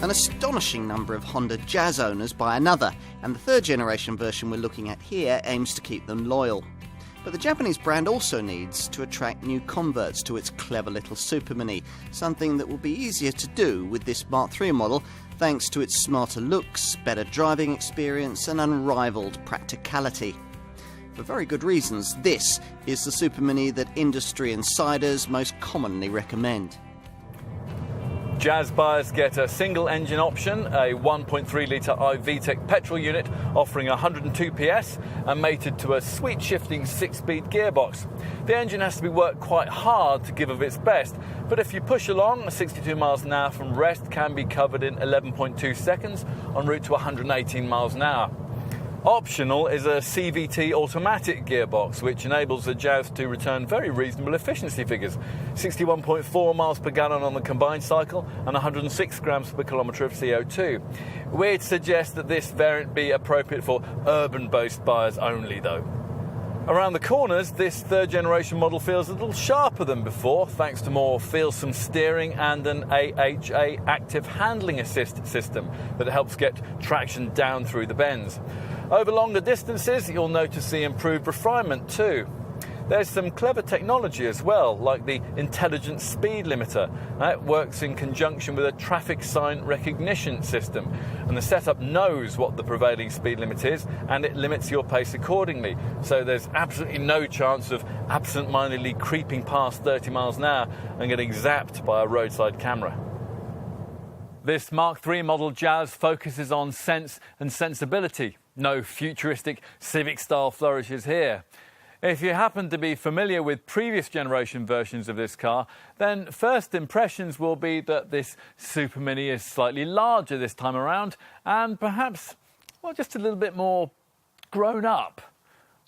an astonishing number of Honda Jazz owners buy another, and the third generation version we're looking at here aims to keep them loyal. But the Japanese brand also needs to attract new converts to its clever little Super Mini, something that will be easier to do with this Mark III model thanks to its smarter looks, better driving experience and unrivaled practicality. For very good reasons, this is the Super Mini that industry insiders most commonly recommend. Jazz buyers get a single engine option, a 1.3-litre iVTEC petrol unit offering 102 PS and mated to a sweet shifting 6-speed gearbox. The engine has to be worked quite hard to give of its best, but if you push along, 62 miles an hour from rest can be covered in 11.2 seconds en route to 118 miles an hour. Optional is a CVT automatic gearbox, which enables the Jazz to return very reasonable efficiency figures. 61.4 miles per gallon on the combined cycle and 106 grams per kilometre of CO2. We'd suggest that this variant be appropriate for urban-based buyers only, though. Around the corners, this third generation model feels a little sharper than before, thanks to more feelsome steering and an AHA active handling assist system that helps get traction down through the bends. Over longer distances, you'll notice the improved refinement too. There's some clever technology as well, like the intelligent speed limiter. That works in conjunction with a traffic sign recognition system, and the setup knows what the prevailing speed limit is and it limits your pace accordingly, so there's absolutely no chance of absent-mindedly creeping past 30 miles an hour and getting zapped by a roadside camera. This Mark III model Jazz focuses on sense and sensibility. No futuristic Civic-style flourishes here. If you happen to be familiar with previous generation versions of this car, then first impressions will be that this Super Mini is slightly larger this time around and perhaps, well, just a little bit more grown up.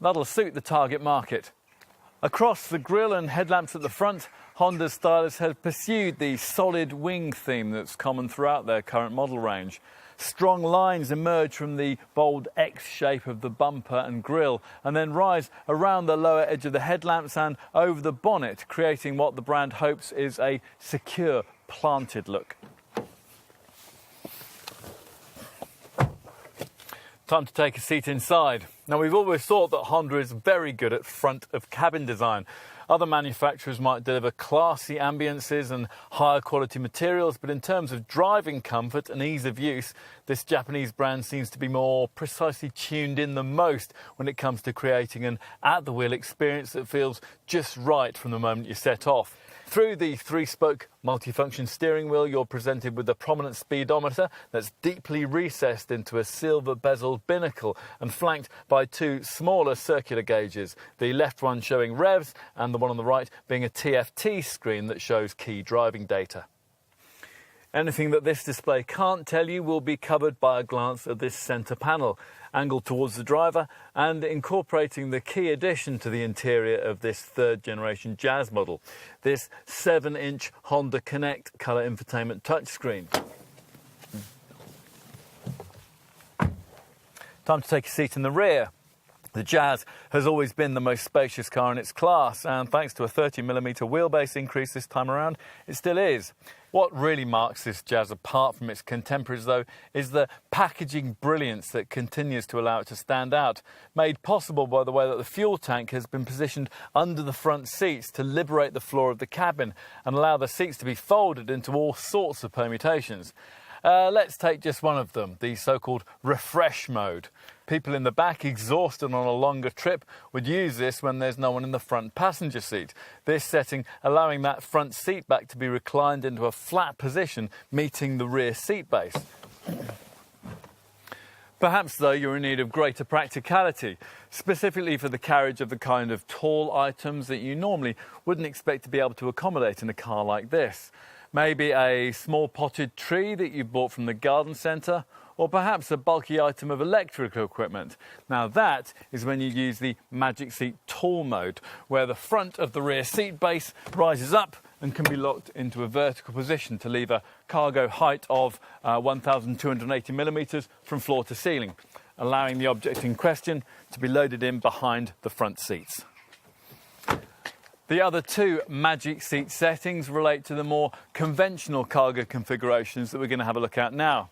That'll suit the target market. Across the grille and headlamps at the front, Honda's stylists have pursued the solid wing theme that's common throughout their current model range. Strong lines emerge from the bold X shape of the bumper and grille and then rise around the lower edge of the headlamps and over the bonnet, creating what the brand hopes is a secure, planted look. Time to take a seat inside. Now, we've always thought that Honda is very good at front of cabin design. Other manufacturers might deliver classy ambiances and higher quality materials, but in terms of driving comfort and ease of use, this Japanese brand seems to be more precisely tuned in than most when it comes to creating an at-the-wheel experience that feels just right from the moment you set off. Through the 3-spoke multifunction steering wheel, you're presented with a prominent speedometer that's deeply recessed into a silver bezeled binnacle and flanked by 2 smaller circular gauges, the left one showing revs and the one on the right being a TFT screen that shows key driving data. Anything that this display can't tell you will be covered by a glance at this centre panel, angled towards the driver and incorporating the key addition to the interior of this third generation Jazz model, this 7-inch Honda Connect colour infotainment touchscreen. Time to take a seat in the rear. The Jazz has always been the most spacious car in its class, and thanks to a 30mm wheelbase increase this time around, it still is. What really marks this Jazz apart from its contemporaries, though, is the packaging brilliance that continues to allow it to stand out, made possible by the way that the fuel tank has been positioned under the front seats to liberate the floor of the cabin and allow the seats to be folded into all sorts of permutations. Let's take just one of them, the so-called refresh mode. People in the back, exhausted on a longer trip, would use this when there's no one in the front passenger seat. This setting allowing that front seat back to be reclined into a flat position, meeting the rear seat base. Perhaps, though, you're in need of greater practicality, specifically for the carriage of the kind of tall items that you normally wouldn't expect to be able to accommodate in a car like this. Maybe a small potted tree that you bought from the garden centre, or perhaps a bulky item of electrical equipment. Now that is when you use the Magic Seat Tall mode, where the front of the rear seat base rises up and can be locked into a vertical position to leave a cargo height of 1,280mm from floor to ceiling, allowing the object in question to be loaded in behind the front seats. The other two Magic Seat settings relate to the more conventional cargo configurations that we're going to have a look at now.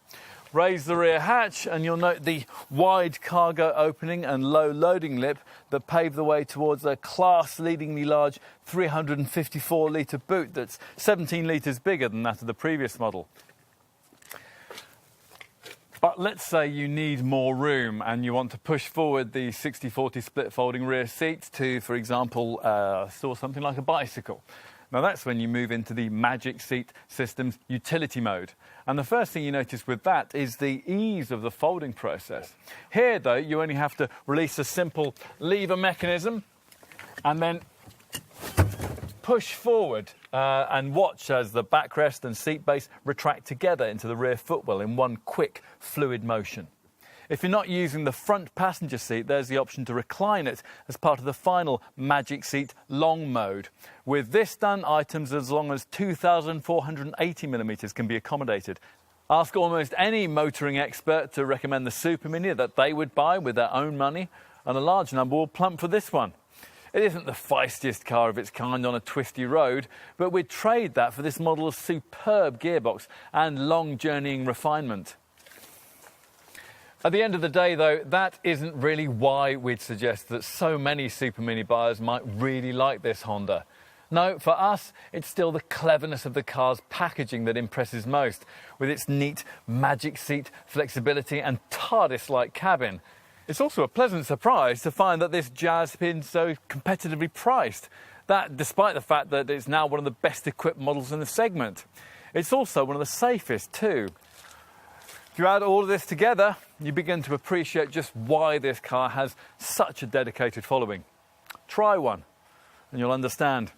Raise the rear hatch and you'll note the wide cargo opening and low loading lip that pave the way towards a class-leadingly large 354-litre boot that's 17 litres bigger than that of the previous model. But let's say you need more room and you want to push forward the 60-40 split folding rear seats to, for example, store something like a bicycle. Now that's when you move into the Magic Seat system's utility mode. And the first thing you notice with that is the ease of the folding process. Here, though, you only have to release a simple lever mechanism and then push forward and watch as the backrest and seat base retract together into the rear footwell in one quick, fluid motion. If you're not using the front passenger seat, there's the option to recline it as part of the final Magic Seat long mode. With this done, items as long as 2,480mm can be accommodated. Ask almost any motoring expert to recommend the Super Mini that they would buy with their own money, and a large number will plump for this one. It isn't the feistiest car of its kind on a twisty road, but we'd trade that for this model's superb gearbox and long journeying refinement. At the end of the day, though, that isn't really why we'd suggest that so many Super Mini buyers might really like this Honda. No, for us, it's still the cleverness of the car's packaging that impresses most, with its neat Magic Seat flexibility and TARDIS-like cabin. It's also a pleasant surprise to find that this Jazz has been so competitively priced, that despite the fact that it's now one of the best equipped models in the segment. It's also one of the safest too. If you add all of this together, you begin to appreciate just why this car has such a dedicated following. Try one and you'll understand.